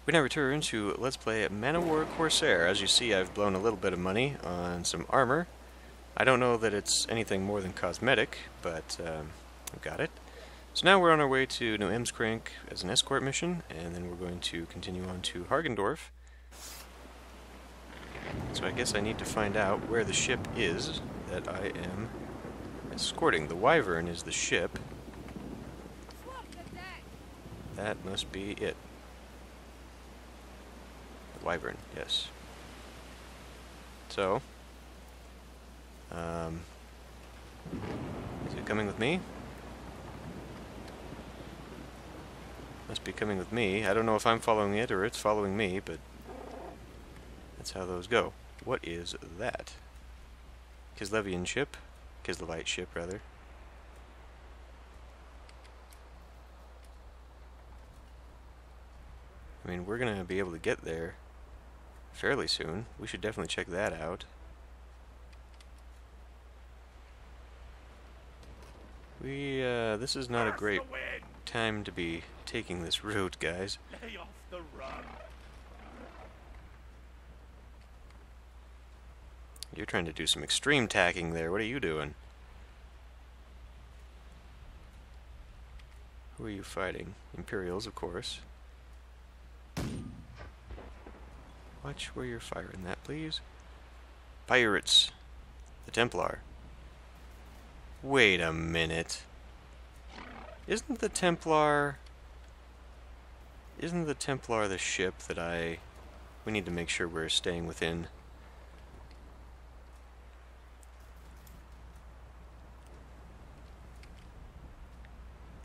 We now return to Let's Play Man-O-War Corsair. As you see, I've blown a little bit of money on some armor. I don't know that it's anything more than cosmetic, but I've got it. So now we're on our way to New Emskrink as an escort mission, and then we're going to continue on to Hagendorf. So I guess I need to find out where the ship is that I am escorting. The Wyvern is the ship. That must be it. Wyvern, yes. So, is it coming with me? Must be coming with me. I don't know if I'm following it or it's following me, but that's how those go. What is that? Kislevite ship, rather. I mean, we're gonna be able to get there fairly soon. We should definitely check that out. This is not a great time to be taking this route, guys. Lay off the run. You're trying to do some extreme tacking there. What are you doing? Who are you fighting? Imperials, of course. Watch where you're firing that, please. Pirates. The Templar. Wait a minute. Isn't the Templar the ship that we need to make sure we're staying within?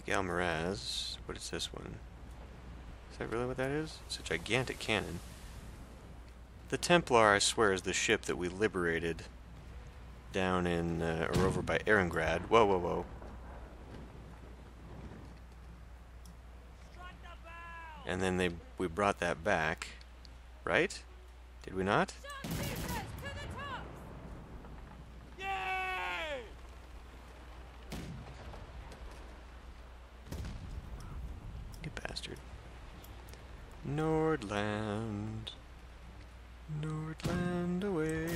Galmaraz. What is this one? Is that really what that is? It's a gigantic cannon. The Templar, I swear, is the ship that we liberated down in, or over by Erengrad. Whoa, whoa, whoa. And then we brought that back, right? Did we not? You bastard. Nordland. Nordland away.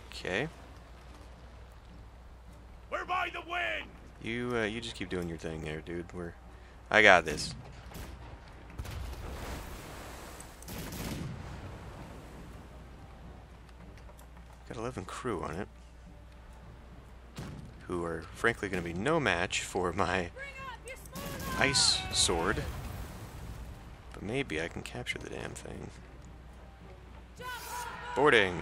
Okay. We're by the wind. You just keep doing your thing there, dude. I got this. Got 11 crew on it, who are frankly going to be no match for my ice sword. But maybe I can capture the damn thing. Boarding.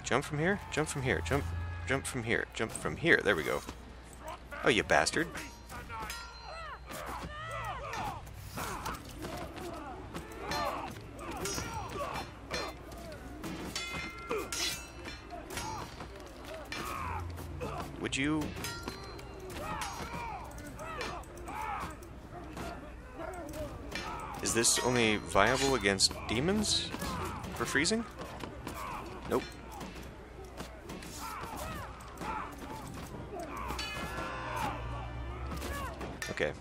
Jump from here? Jump from here. Jump from here. Jump from here. There we go. Oh, you bastard. Would you... Is this only viable against demons for freezing? Nope. Okay.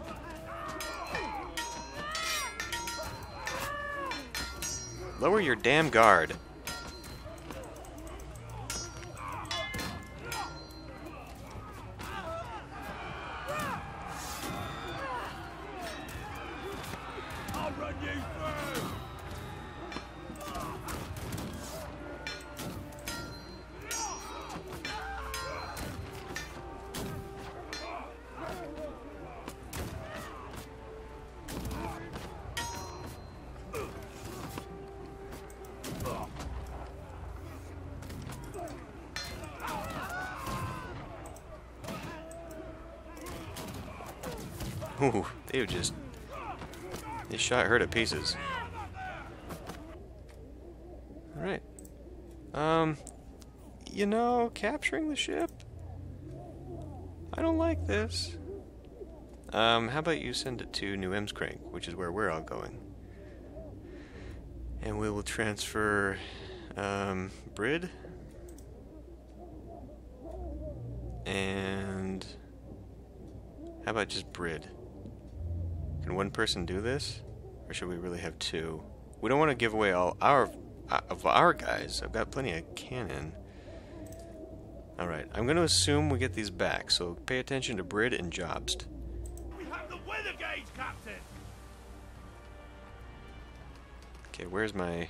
Lower your damn guard. I'll run you through. Ooh, they just... They shot her to pieces. Alright. You know, capturing the ship? I don't like this. How about you send it to New Emskrink, which is where we're all going. And we will transfer Brid and How about just Brid? Can one person do this? Or should we really have two? We don't want to give away all of our guys. I've got plenty of cannon. Alright, I'm going to assume we get these back, so pay attention to Brid and Jobst. We have the weather gauge, Captain! Okay, where's my...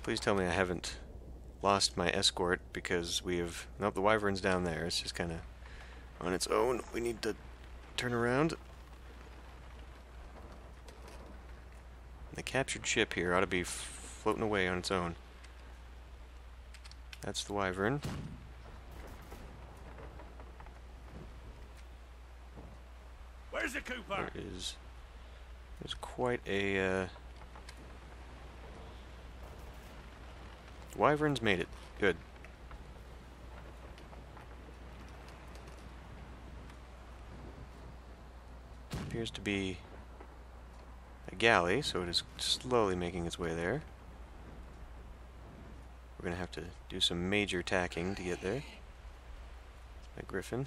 Please tell me I haven't lost my escort, because we have... Nope, the Wyvern's down there. It's just kind of on its own. We need to turn around. The captured ship here ought to be floating away on its own. That's the Wyvern. Where's the Cooper? There's quite a... Wyvern's made it. Good. Appears to be a galley, so it is slowly making its way there. We're going to have to do some major tacking to get there. A griffin.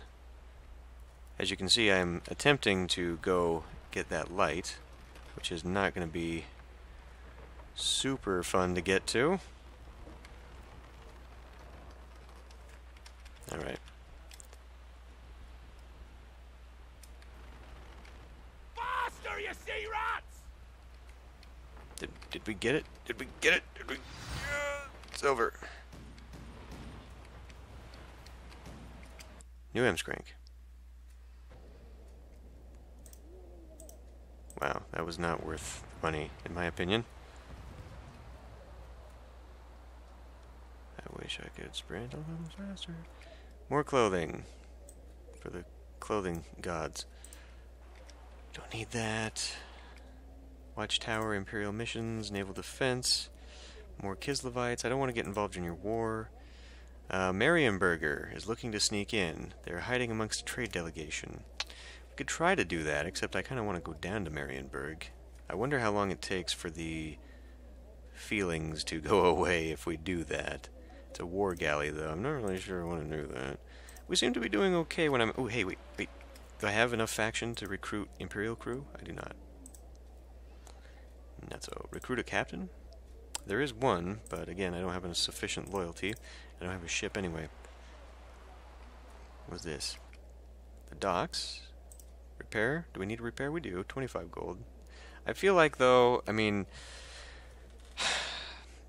As you can see, I'm attempting to go get that light, which is not going to be super fun to get to. Alright. Faster, you sea rats! Did we get it? Did we get it? Did we? It's over. New Emskrank. Wow, that was not worth money, in my opinion. I wish I could sprint a little faster. More clothing. For the clothing gods. Don't need that. Watchtower, Imperial missions, naval defense. More Kislevites. I don't want to get involved in your war. Marienburger is looking to sneak in. They're hiding amongst a trade delegation. We could try to do that, except I kind of want to go down to Marienburg. I wonder how long it takes for the feelings to go away if we do that. It's a war galley, though. I'm not really sure I want to do that. We seem to be doing okay when I'm... Oh, hey, wait. Do I have enough faction to recruit Imperial crew? I do not. Not so. Recruit a captain? There is one, but again, I don't have enough sufficient loyalty. I don't have a ship anyway. What's this? The docks. Repair? Do we need to repair? We do. 25 gold. I feel like, though, I mean...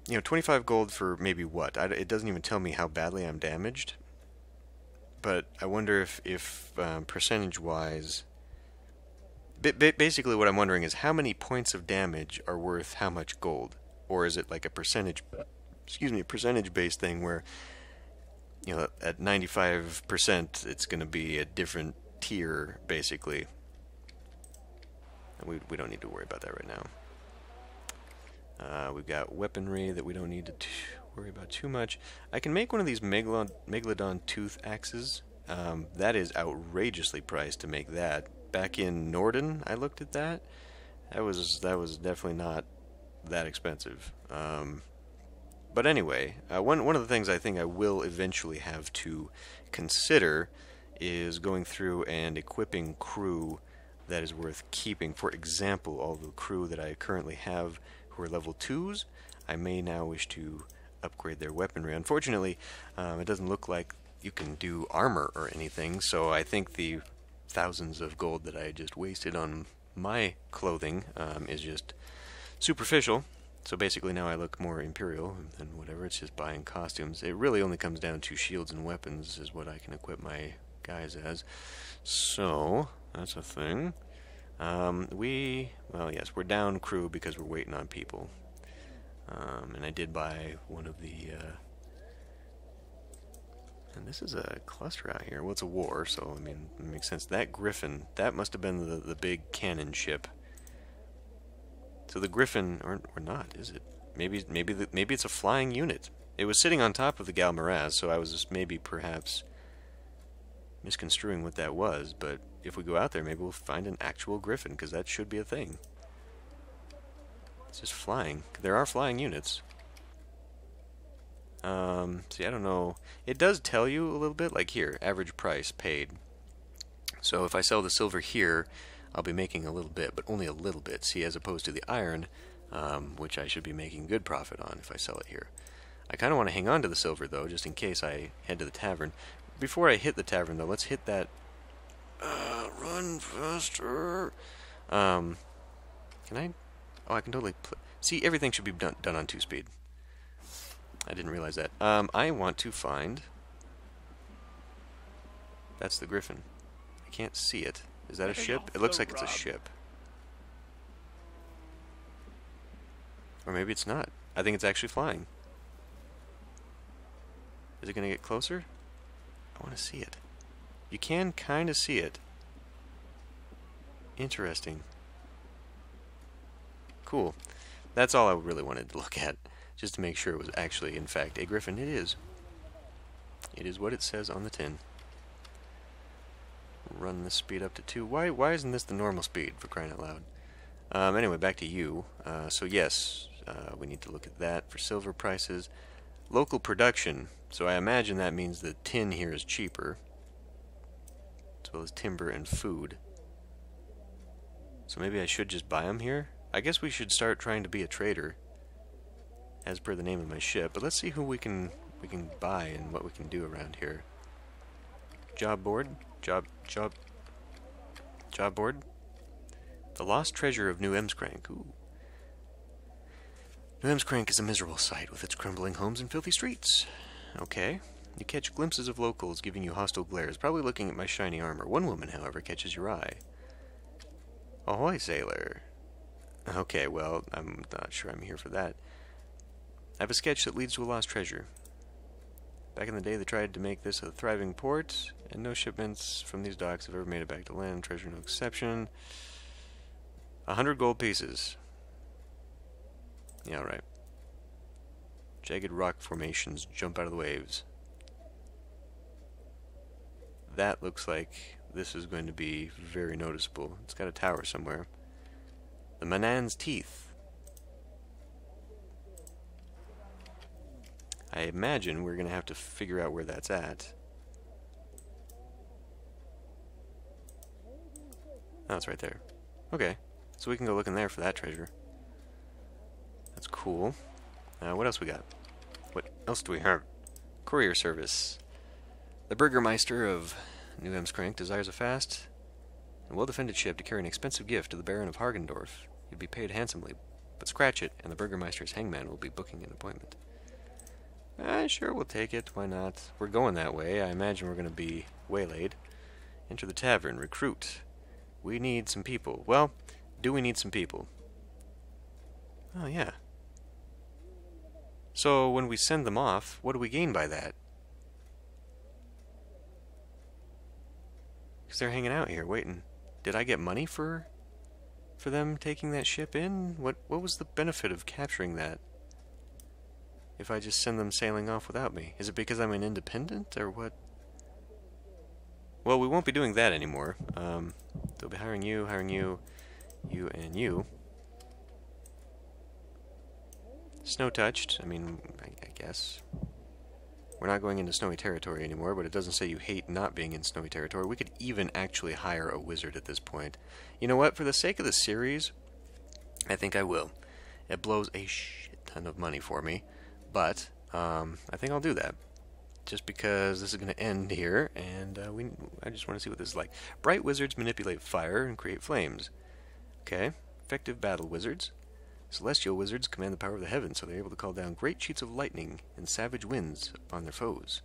You know, 25 gold for maybe what? It doesn't even tell me how badly I'm damaged. But I wonder if percentage-wise... Basically what I'm wondering is how many points of damage are worth how much gold? Or is it like a percentage-based thing where, you know, at 95% it's going to be a different tier, basically. And we don't need to worry about that right now. We've got weaponry that we don't need to worry about too much. I can make one of these Megalodon tooth axes. That is outrageously priced to make that. Back in Norden, I looked at that. That was definitely not that expensive. But anyway, one of the things I think I will eventually have to consider is going through and equipping crew that is worth keeping. For example, all the crew that I currently have who are level 2s, I may now wish to upgrade their weaponry. Unfortunately, it doesn't look like you can do armor or anything, so I think the thousands of gold that I just wasted on my clothing is just superficial. So basically now I look more imperial than whatever. It's just buying costumes. It really only comes down to shields and weapons is what I can equip my guys as. So that's a thing. Well, yes, we're down crew because we're waiting on people. And I did buy one of the and this is a cluster out here. Well, it's a war, so I mean it makes sense. That Griffin, that must have been the big cannon ship. So the Griffin, or not, is it? Maybe it's a flying unit. It was sitting on top of the Galmaraz, so I was just maybe perhaps misconstruing what that was. But if we go out there, maybe we'll find an actual Griffin, because that should be a thing. It's just flying. There are flying units. See, I don't know. It does tell you a little bit, like here, average price paid. So if I sell the silver here, I'll be making a little bit, but only a little bit. See, as opposed to the iron, which I should be making good profit on if I sell it here. I kind of want to hang on to the silver, though, just in case I head to the tavern. Before I hit the tavern, though, let's hit that... run faster! Can I... Oh, I can totally... See, everything should be done on 2-speed. I didn't realize that. I want to find... That's the griffin. I can't see it. Is that a ship? It looks like it's a ship. Or maybe it's not. I think it's actually flying. Is it going to get closer? I want to see it. You can kind of see it. Interesting. Cool. That's all I really wanted to look at, just to make sure it was actually, in fact, a griffin. It is. It is what it says on the tin. Run the speed up to 2. Why isn't this the normal speed, for crying out loud? Anyway, back to you. So yes, we need to look at that for silver prices. Local production. So I imagine that means the tin here is cheaper, as well as timber and food. So maybe I should just buy them here? I guess we should start trying to be a trader, as per the name of my ship. But let's see who we can buy and what we can do around here. Job board. Job board. The lost treasure of New Emskrank. Ooh. New Emskrank is a miserable sight with its crumbling homes and filthy streets. Okay. You catch glimpses of locals giving you hostile glares, probably looking at my shiny armor. One woman, however, catches your eye. Ahoy, sailor. Okay, well, I'm not sure I'm here for that. I have a sketch that leads to a lost treasure. Back in the day, they tried to make this a thriving port, and no shipments from these docks have ever made it back to land. Treasure no exception. 100 gold pieces. Yeah, right. Jagged rock formations jump out of the waves. That looks like this is going to be very noticeable. It's got a tower somewhere. The Manan's Teeth. I imagine we're going to have to figure out where that's at. Oh, it's right there. Okay, so we can go looking there for that treasure. That's cool. What else we got? What else do we have? Courier service. The Burgermeister of New Emskrank desires a fast and well-defended ship to carry an expensive gift to the Baron of Hagendorf. You'd be paid handsomely, but scratch it, and the Burgermeister's hangman will be booking an appointment. Sure, we'll take it. Why not? We're going that way. I imagine we're going to be waylaid. Enter the tavern. Recruit. We need some people. Well, do we need some people? Oh, yeah. So, when we send them off, what do we gain by that? Because they're hanging out here, waiting. Did I get money for them taking that ship in? What was the benefit of capturing that? If I just send them sailing off without me? Is it because I'm an independent, or what? Well, we won't be doing that anymore. They'll be hiring you, you, and you. Snow-touched, I mean, I guess. We're not going into snowy territory anymore, but it doesn't say you hate not being in snowy territory. We could even actually hire a wizard at this point. You know what? For the sake of the series, I think I will. It blows a shit ton of money for me, but I think I'll do that. Just because this is going to end here, and I just want to see what this is like. Bright wizards manipulate fire and create flames. Okay. Effective battle wizards. Celestial wizards command the power of the heavens, so they're able to call down great sheets of lightning and savage winds upon their foes.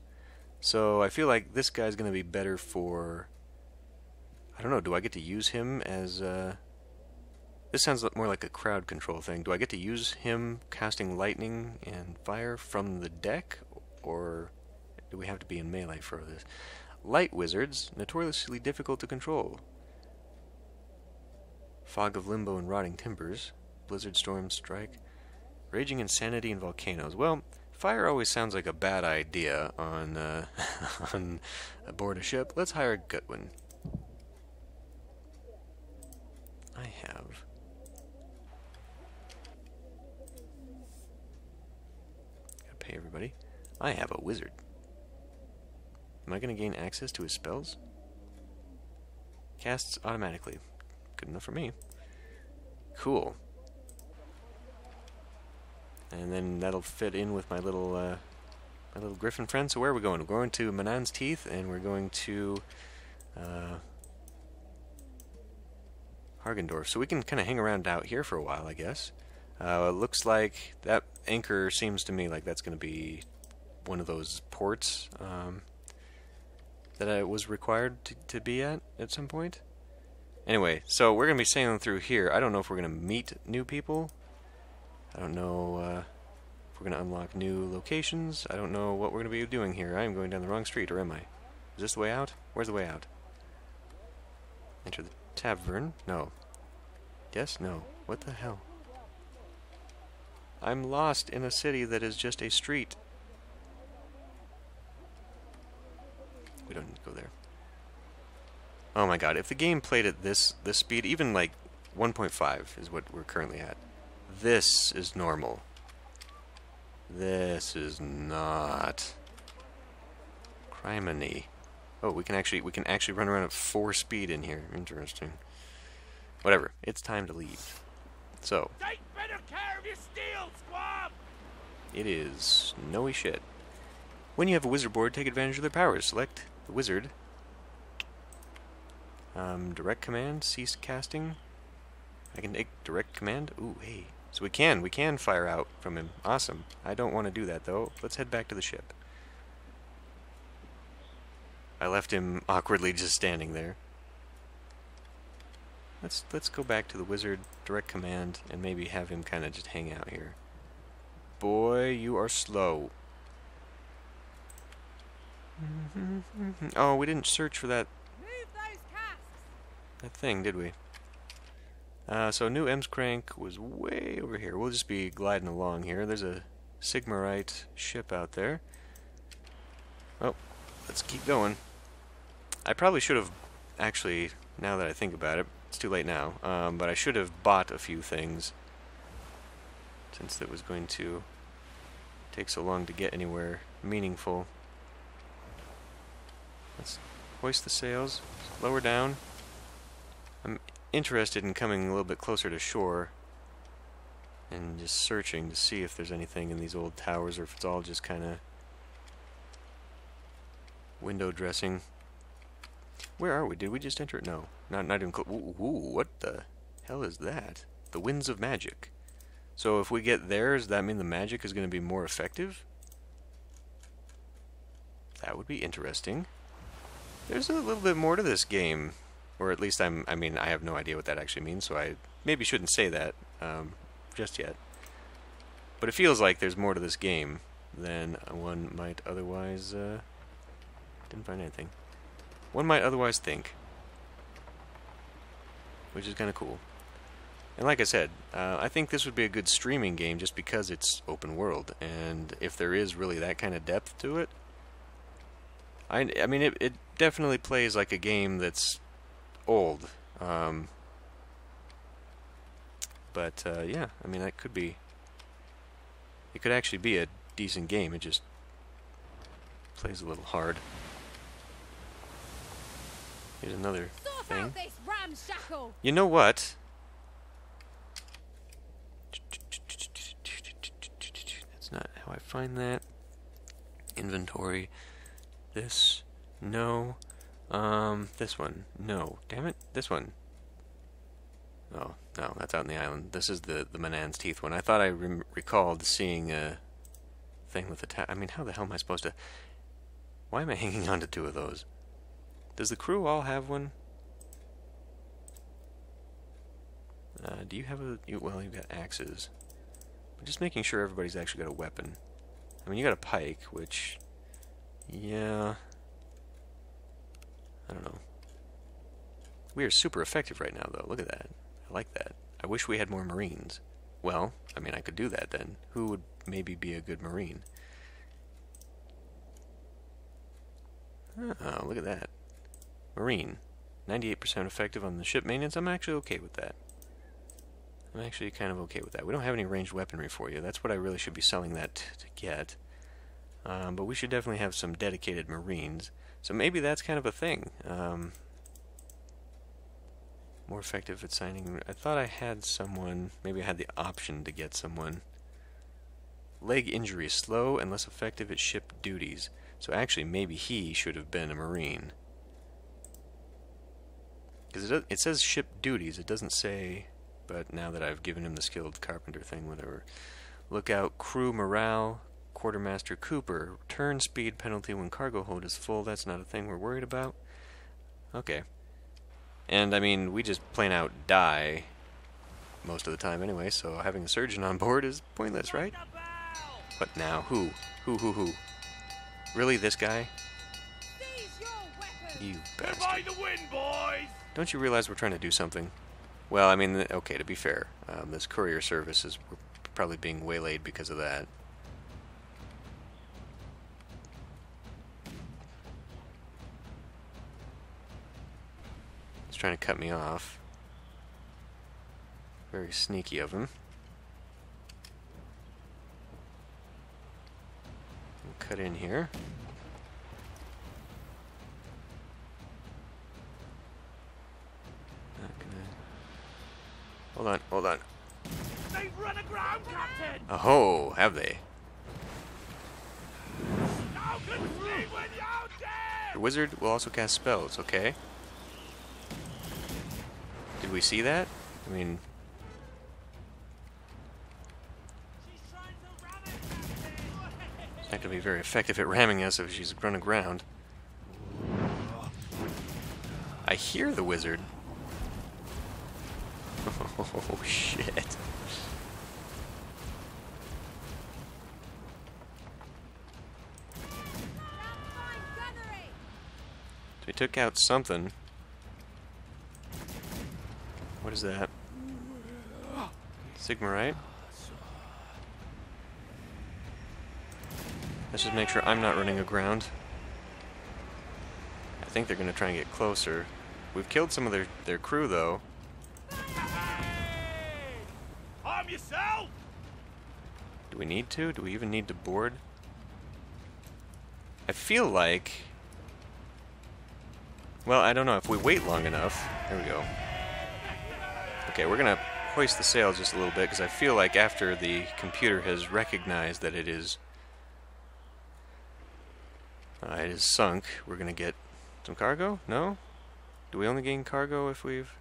So I feel like this guy's going to be better for... I don't know, do I get to use him as... This sounds more like a crowd control thing. Do I get to use him casting lightning and fire from the deck, or do we have to be in melee for this? Light wizards, notoriously difficult to control. Fog of limbo and rotting timbers. Blizzard storms strike. Raging insanity and volcanoes. Well, fire always sounds like a bad idea on on aboard a ship. Let's hire Gutwin. I have... Gotta pay everybody. I have a wizard. Am I going to gain access to his spells? Casts automatically. Good enough for me. Cool. And then that'll fit in with my little griffin friend. So where are we going? We're going to Manan's Teeth, and we're going to Hagendorf. So we can kind of hang around out here for a while, I guess. It looks like that anchor seems to me like that's going to be one of those ports that I was required to be at some point. Anyway, so we're going to be sailing through here. I don't know if we're going to meet new people. I don't know if we're going to unlock new locations. I don't know what we're going to be doing here. I am going down the wrong street, or am I? Is this the way out? Where's the way out? Enter the tavern? No. Yes? No. What the hell? I'm lost in a city that is just a street. We don't need to go there. Oh my god, if the game played at this speed, even like 1.5 is what we're currently at. This is normal. This is not. Criminy. Oh, we can actually run around at 4 speed in here. Interesting. Whatever. It's time to leave. So. Take better care of your steel, squab! It is snowy shit. When you have a wizard board, take advantage of their powers. Select the wizard. Direct command, cease casting. I can take direct command. Ooh, hey. So we can fire out from him. Awesome. I don't want to do that though. Let's head back to the ship. I left him awkwardly just standing there. Let's go back to the wizard, direct command, and maybe have him kind of just hang out here. Boy, you are slow. Oh, we didn't search for that thing, did we? So new Ems Crank was way over here. We'll just be gliding along here. There's a Sigmarite ship out there. Oh, let's keep going. I probably should have, actually, now that I think about it, it's too late now, but I should have bought a few things, since it was going to take so long to get anywhere meaningful. Let's hoist the sails, lower down. I'm interested in coming a little bit closer to shore and just searching to see if there's anything in these old towers or if it's all just kind of window dressing. Where are we? Did we just enter it? No. Not even close. Ooh, what the hell is that? The Winds of Magic. So if we get there, does that mean the magic is going to be more effective? That would be interesting. There's a little bit more to this game. Or at least I have no idea what that actually means, so I maybe shouldn't say that just yet. But it feels like there's more to this game than one might otherwise... didn't find anything. One might otherwise think. Which is kind of cool. And like I said, I think this would be a good streaming game just because it's open world. And if there is really that kind of depth to it... I mean, it definitely plays like a game that's old. But yeah, I mean, that could be... It could actually be a decent game. It just plays a little hard. Here's another thing. You know what? That's not how I find that. Inventory. This. No. This one. No. Damn it. This one. Oh, no, that's out in the island. This is the Manan's Teeth one. I thought I recalled seeing a thing with a I mean, how the hell am I supposed to... Why am I hanging on to 2 of those? Does the crew all have one? Do you have a... well, you've got axes. But just making sure everybody's actually got a weapon. I mean, you got a pike, which... Yeah... I don't know. We are super effective right now, though. Look at that. I like that. I wish we had more Marines. Well, I mean, I could do that then. Who would maybe be a good Marine? Oh, look at that. Marine. 98% effective on the ship maintenance. I'm actually okay with that. I'm actually kind of okay with that. We don't have any ranged weaponry for you. That's what I really should be selling that to get. But we should definitely have some dedicated Marines. So maybe that's kind of a thing. More effective at signing. I thought I had someone. Maybe I had the option to get someone. Leg injury. Slow and less effective at ship duties. So actually, maybe he should have been a Marine. Because it says ship duties. It doesn't say... But now that I've given him the skilled carpenter thing, whatever. Lookout, crew morale, quartermaster Cooper. Turn speed penalty when cargo hold is full. That's not a thing we're worried about. Okay. And, I mean, we just plain out die most of the time anyway, so having a surgeon on board is pointless, right? What now? Who? Who? Really, this guy? You bastard. By the wind, boys! Don't you realize we're trying to do something? Well, I mean, okay, to be fair, this courier service is probably being waylaid because of that. He's trying to cut me off. Very sneaky of him. We'll cut in here. Hold on. They've run aground, Captain! Oh, have they? Now can see when you're dead! The wizard will also cast spells, okay? Did we see that? I mean... It's not going to be very effective at ramming us if she's run aground. I hear the wizard. Oh, shit. So we took out something. What is that? Sigmarite? Let's just make sure I'm not running aground. I think they're going to try and get closer. We've killed some of their crew, though. Arm yourself! Do we need to? Do we even need to board? I feel like... Well, I don't know. If we wait long enough... There we go. Okay, we're going to hoist the sail just a little bit, because I feel like after the computer has recognized that it is sunk, we're going to get some cargo? No? Do we only gain cargo if we've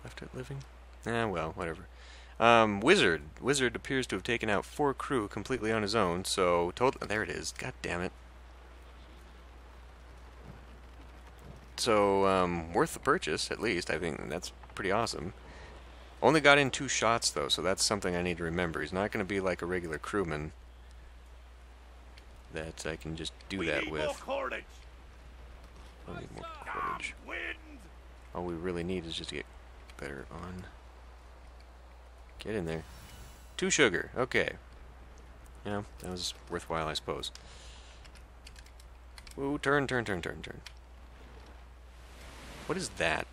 left it living? Well, whatever. Wizard. Wizard appears to have taken out 4 crew completely on his own, so total... There it is. God damn it. So, worth the purchase, at least. I think that's pretty awesome. Only got in 2 shots, though, so that's something I need to remember. He's not going to be like a regular crewman that I can just do that with. More cordage. I need more cordage. All we really need is just to get better on. Get in there. 2 sugar. Okay. You know, that was worthwhile, I suppose. Ooh, turn. What is that?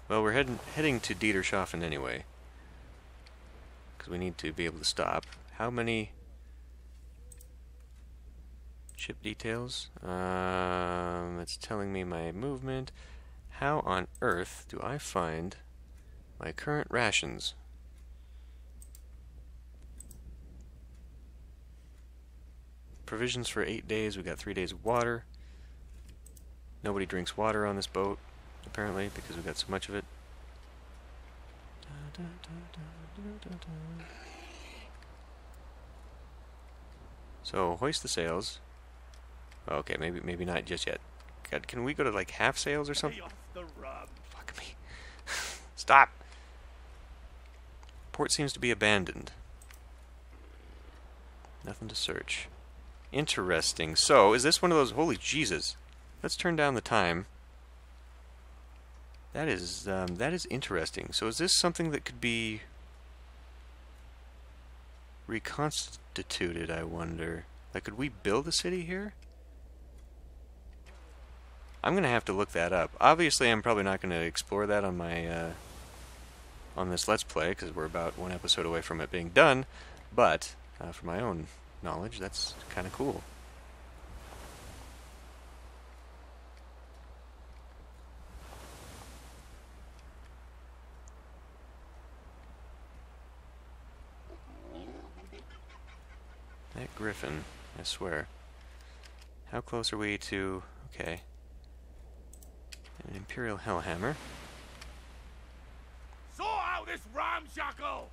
Well, we're heading to Dieterschaffen anyway. Because we need to be able to stop. How many ship details? It's telling me my movement. How on earth do I find my current rations? Provisions for 8 days. We got 3 days of water. Nobody drinks water on this boat, apparently, because we got so much of it. So hoist the sails. Okay, maybe not just yet. God, can we go to like half sails or something? Fuck me. Stop. Port seems to be abandoned. Nothing to search. Interesting. So, is this one of those... Holy Jesus. Let's turn down the time. That is interesting. So is this something that could be reconstituted, I wonder? Like, could we build a city here? I'm going to have to look that up. Obviously, I'm probably not going to explore that on my on this Let's Play, because we're about 1 episode away from it being done. But, for my own knowledge, that's kind of cool. griffin, I swear. How close are we to... okay. An Imperial Hellhammer. Sort out this ramshackle!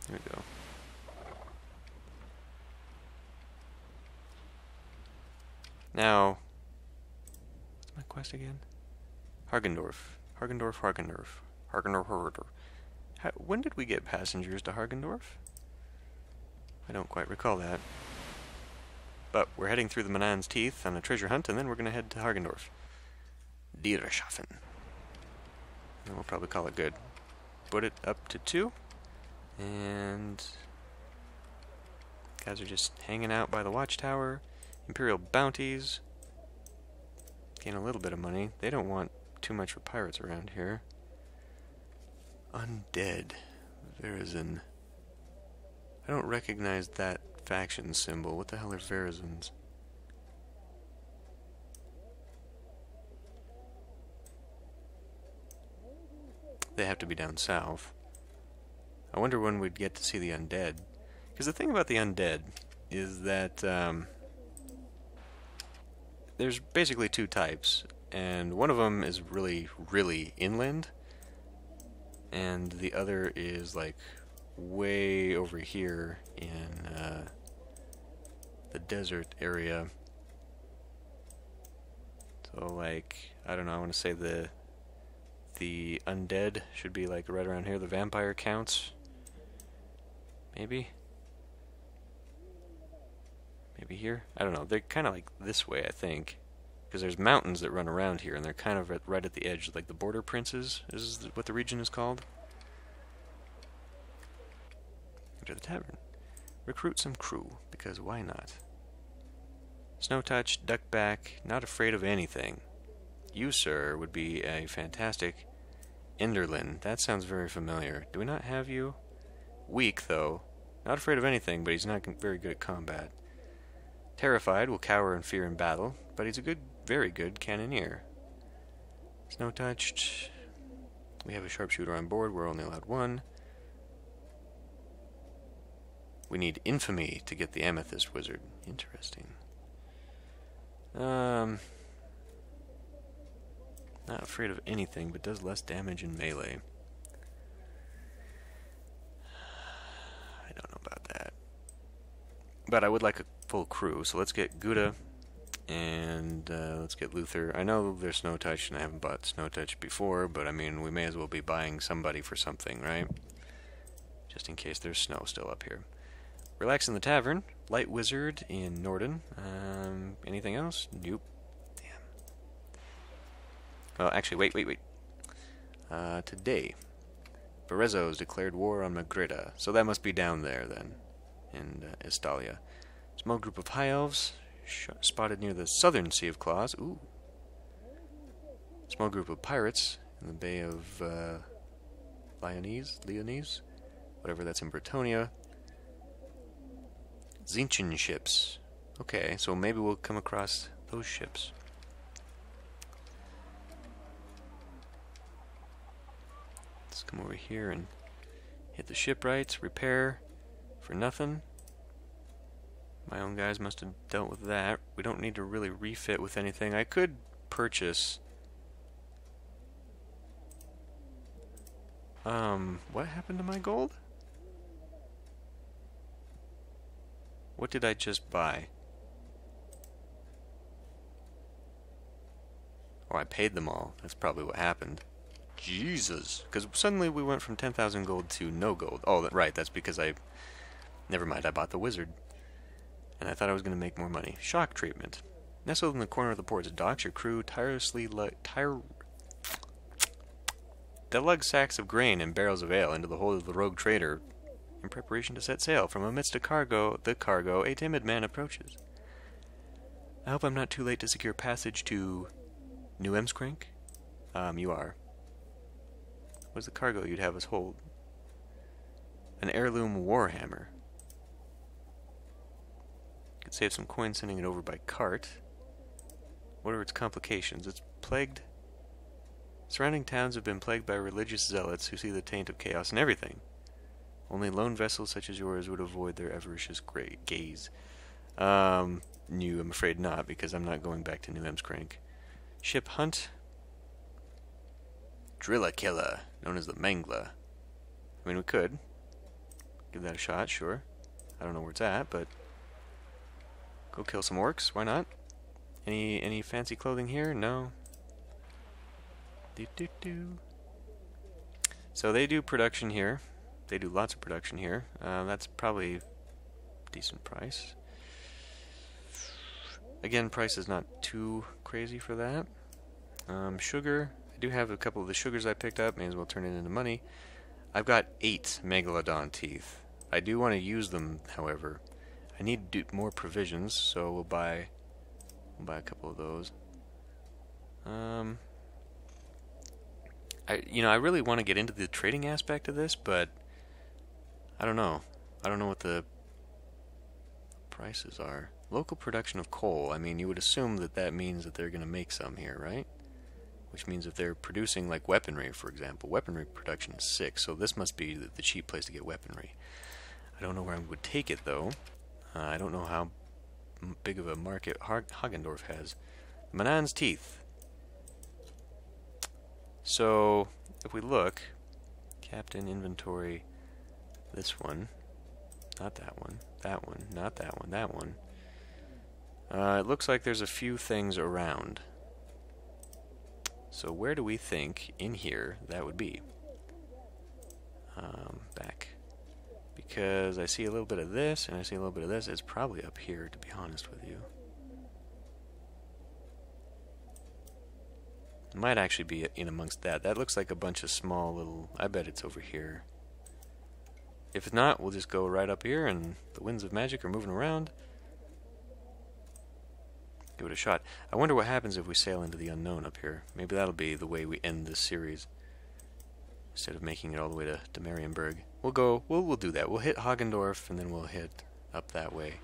There we go. Now, what's my quest again? Hagendorf. Hagendorf, Hagendorf. Hagendorf, Hagendorf. When did we get passengers to Hagendorf? I don't quite recall that. But we're heading through the Manan's Teeth on a treasure hunt, and then we're going to head to Hagendorf. Dierschaffen. And we'll probably call it good. Put it up to 2. And... guys are just hanging out by the watchtower. Imperial bounties. Gain a little bit of money. They don't want too much for pirates around here. Undead. Verizon. I don't recognize that faction symbol. What the hell are Verizons? They have to be down south. I wonder when we'd get to see the undead. Because the thing about the undead is that there's basically 2 types, and one of them is really, really inland, and the other is like way over here in the desert area. So like, I don't know, I want to say the undead should be like right around here, the vampire counts. Maybe here? I don't know. They're kind of like this way, I think. Because there's mountains that run around here, and they're kind of right at the edge, like the Border Princes is what the region is called. Enter the tavern. Recruit some crew, because why not? Snow touch, duck back, not afraid of anything. You, sir, would be a fantastic Enderlin. That sounds very familiar. Do we not have you? Weak, though. Not afraid of anything, but he's not very good at combat. Terrified, will cower in fear in battle, but he's a good, very good cannoneer. Snow touched. We have a sharpshooter on board. We're only allowed 1. We need infamy to get the amethyst wizard. Interesting. Not afraid of anything, but does less damage in melee. I don't know about that. But I would like a full crew, so let's get Gouda and let's get Luther. I know there's Snow Touch, and I haven't bought Snow Touch before, but I mean, we may as well be buying somebody for something, right? Just in case there's snow still up here. Relax in the tavern. Light Wizard in Norden. Anything else? Nope. Damn. Well, actually, wait. Today, Berezzo's declared war on Magrida, so that must be down there then, in Estalia. Small group of high elves spotted near the southern Sea of Claws. Ooh. Small group of pirates in the Bay of Leonese, whatever that's in Bretonnia. Zinchen ships. Okay, so maybe we'll come across those ships. Let's come over here and hit the shipwrights, repair for nothing. My own guys must have dealt with that. We don't need to really refit with anything. I could purchase... what happened to my gold? What did I just buy? Oh, I paid them all. That's probably what happened. Jesus. Because suddenly we went from 10,000 gold to no gold. Oh, right, that's because I... Never mind, I bought the wizard. And I thought I was going to make more money. Shock treatment. Nestled in the corner of the port's docks, your crew tirelessly lug sacks of grain and barrels of ale into the hold of the rogue trader in preparation to set sail. From amidst the cargo, a timid man approaches. I hope I'm not too late to secure passage to New Emskrank? You are. What's the cargo you'd have us hold? An heirloom Warhammer. Could save some coins sending it over by cart. What are its complications? It's plagued. Surrounding towns have been plagued by religious zealots who see the taint of chaos in everything. Only lone vessels such as yours would avoid their avaricious gaze. New, I'm afraid not, because I'm not going back to New Emskrank. Ship hunt. Drilla killer, known as the Mangler. I mean, we could give that a shot, sure. I don't know where it's at, but go kill some orcs. Why not? Any fancy clothing here? No. So they do production here. They do lots of production here. That's probably a decent price. Again, price is not too crazy for that. Sugar. I do have a couple of the sugars I picked up. May as well turn it into money. I've got 8 Megalodon teeth. I do want to use them, however. I need to do more provisions, so we'll buy a couple of those. I really want to get into the trading aspect of this, but I don't know. I don't know what the prices are. Local production of coal. I mean, you would assume that that means that they're going to make some here, right? Which means if they're producing, like, weaponry, for example. Weaponry production is 6, so this must be the cheap place to get weaponry. I don't know where I would take it, though. I don't know how big of a market Hagendorf has. Manan's teeth. So, if we look, Captain Inventory, this one, not that one, that one, not that one, that one. It looks like there's a few things around. So where do we think in here that would be? Back. Because I see a little bit of this, and I see a little bit of this. It's probably up here, to be honest with you. It might actually be in amongst that. That looks like a bunch of small little... I bet it's over here. If not, we'll just go right up here, and the winds of magic are moving around. Give it a shot. I wonder what happens if we sail into the unknown up here. Maybe that'll be the way we end this series, instead of making it all the way to Marienburg. We'll do that. We'll hit Hagendorf, and then we'll hit up that way.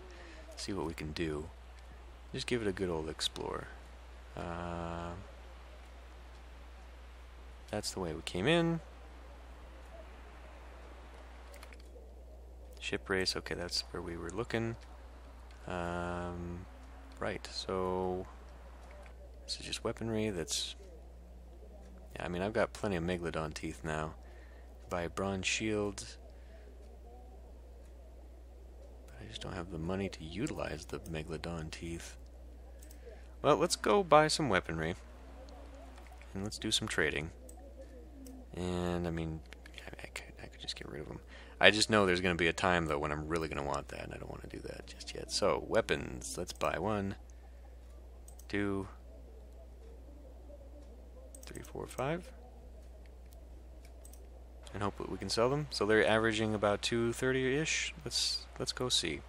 See what we can do. Just give it a good old explore. That's the way we came in. Ship race, okay, that's where we were looking. Right, so this is just weaponry that's... Yeah, I mean, I've got plenty of Megalodon teeth now. Buy a bronze shield. But I just don't have the money to utilize the Megalodon teeth. Well, let's go buy some weaponry. And let's do some trading. And, I mean, I could just get rid of them. I just know there's going to be a time, though, when I'm really going to want that, and I don't want to do that just yet. So, weapons. Let's buy 1, 2, 3, 4, 5. And hope that we can sell them. So they're averaging about 230-ish. Let's go see.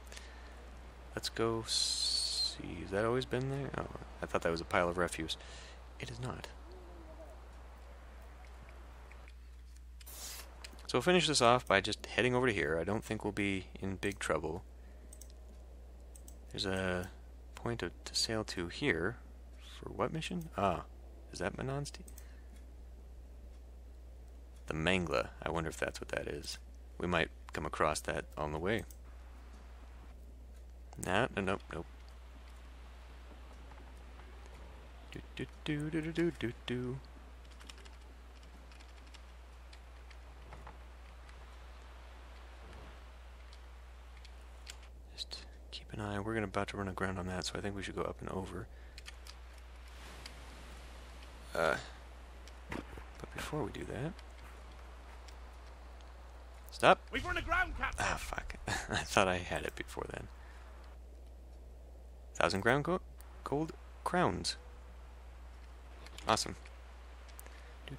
Let's go see. Has that always been there? Oh, I thought that was a pile of refuse. It is not. So we'll finish this off by just heading over to here. I don't think we'll be in big trouble. There's a point to sail to here. For what mission? Ah, is that Manon's teeth? The Mangler. I wonder if that's what that is. We might come across that on the way. Nah, nope. Do. Just keep an eye. We're about to run aground on that, so I think we should go up and over. But before we do that... Stop! We've run aground, Captain! Ah, fuck. I thought I had it before then. 1,000 gold crowns. Awesome.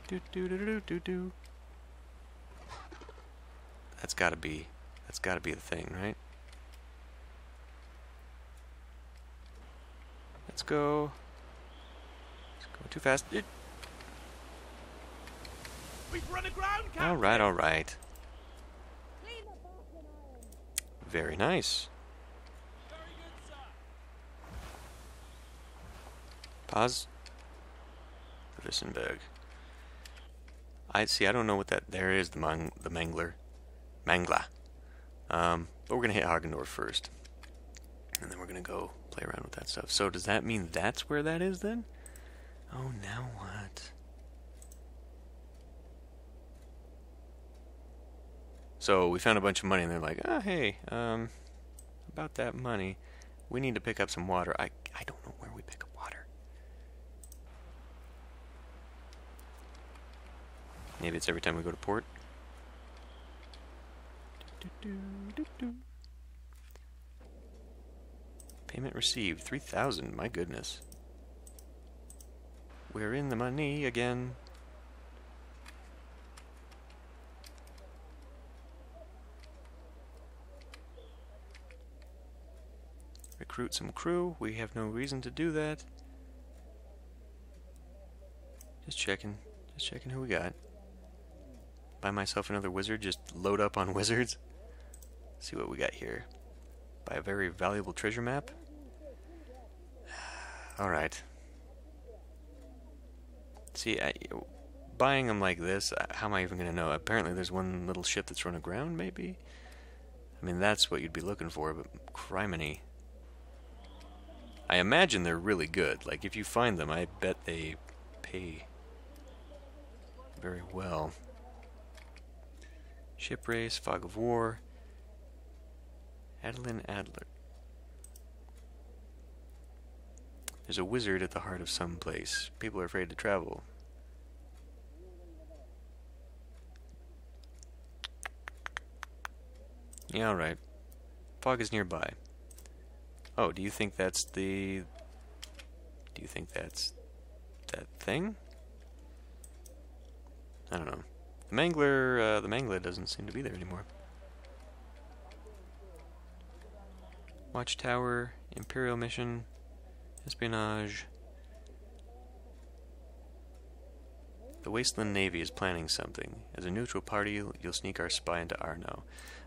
Do. That's gotta be the thing, right? Let's go. It's going too fast. We've run aground, Captain! All right. Very nice. Very good, sir. Pause. Vissenberg. I don't know what that there is, the Mangler. Mangla. But we're going to hit Hagendorf first. And then we're going to go play around with that stuff. So does that mean that's where that is then? Oh, now what? So we found a bunch of money and they're like, oh, hey, about that money, we need to pick up some water. I don't know where we pick up water. Maybe it's every time we go to port. Payment received, 3,000, my goodness. We're in the money again. Recruit some crew, we have no reason to do that. Just checking who we got. Buy myself another wizard, just load up on wizards. See what we got here. Buy a very valuable treasure map. Alright. See, buying them like this, how am I even going to know? Apparently there's one little ship that's run aground, maybe? I mean, that's what you'd be looking for, but criminy. I imagine they're really good. Like, if you find them, I bet they pay very well. Ship race, fog of war. Adeline Adler. There's a wizard at the heart of some place. People are afraid to travel. Yeah, alright. Fog is nearby. Oh, do you think that's the... Do you think that's... that thing? I don't know. The Mangler doesn't seem to be there anymore. Watchtower, Imperial mission, espionage. The Wasteland Navy is planning something. As a neutral party, you'll sneak our spy into Arno.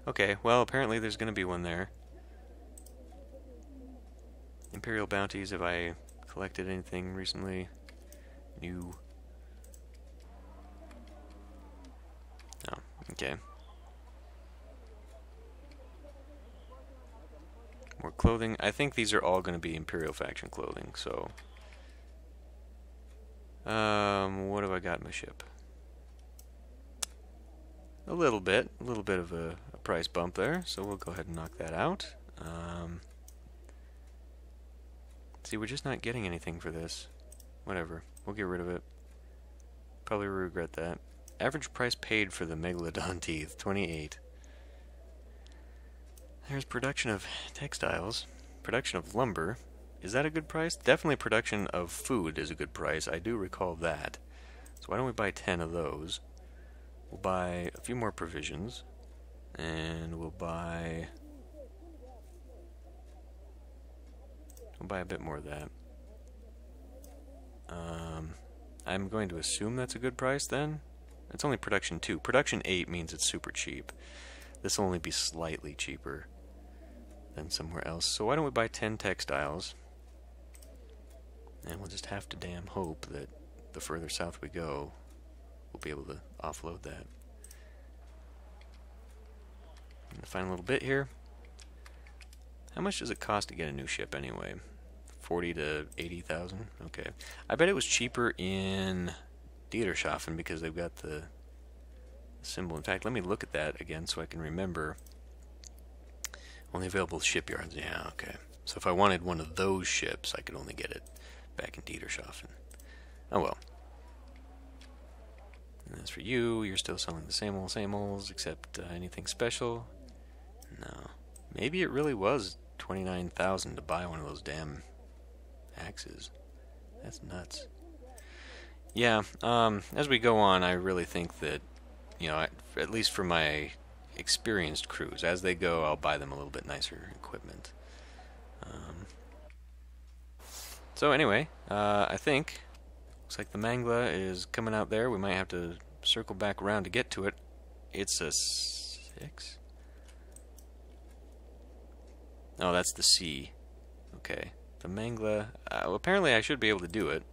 Okay, well, apparently there's going to be one there. Imperial bounties, have I collected anything recently? New. Oh, okay. More clothing. I think these are all going to be Imperial faction clothing, so... what have I got in my ship? A little bit of a price bump there, so we'll go ahead and knock that out. See, we're just not getting anything for this. Whatever, we'll get rid of it. Probably regret that. Average price paid for the Megalodon teeth, 28. There's production of textiles, production of lumber. Is that a good price? Definitely production of food is a good price. I do recall that. So why don't we buy 10 of those? We'll buy a few more provisions. And we'll buy a bit more of that. I'm going to assume that's a good price then. It's only production 2. Production 8 means it's super cheap. This will only be slightly cheaper than somewhere else. So why don't we buy 10 textiles? And we'll just have to damn hope that the further south we go, we'll be able to offload that. And the final little bit here. How much does it cost to get a new ship anyway? 40 to 80,000? Okay. I bet it was cheaper in Dieterschaffen because they've got the symbol. In fact, let me look at that again so I can remember. Only available shipyards. Yeah, okay. So if I wanted one of those ships, I could only get it back in Dieterschaffen. Oh well. And as for you, you're still selling the same olds, except anything special? No. Maybe it really was 29,000 to buy one of those damn axes. That's nuts. Yeah, as we go on, I really think that, you know, at least for my experienced crews, as they go, I'll buy them a little bit nicer equipment. So anyway, I think, looks like the Mangla is coming out there. We might have to circle back around to get to it. It's a 6? Oh, that's the C. Okay. The Mangla, apparently I should be able to do it.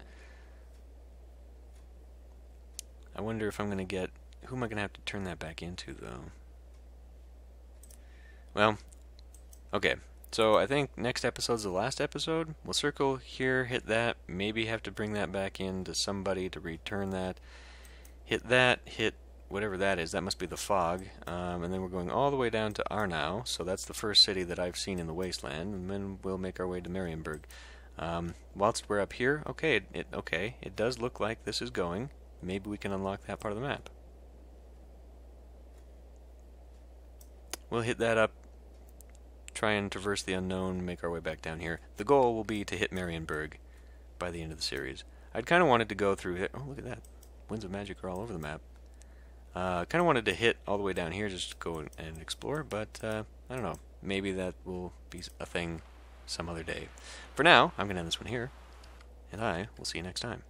I wonder if I'm going to get... Who am I going to have to turn that back into, though? Well, okay. So I think next episode's the last episode. We'll circle here, hit that, maybe have to bring that back in to somebody to return that. Hit whatever that is. That must be the fog. And then we're going all the way down to Arnau. So that's the first city that I've seen in the wasteland. And then we'll make our way to Marienburg. Whilst we're up here, okay, it does look like this is going. Maybe we can unlock that part of the map. We'll hit that up, try and traverse the unknown, make our way back down here. The goal will be to hit Marienburg by the end of the series. I'd kind of wanted to go through it. Oh, look at that. Winds of Magic are all over the map. Kind of wanted to hit all the way down here, just to go and explore, but I don't know. Maybe that will be a thing some other day. For now, I'm going to end this one here, and I will see you next time.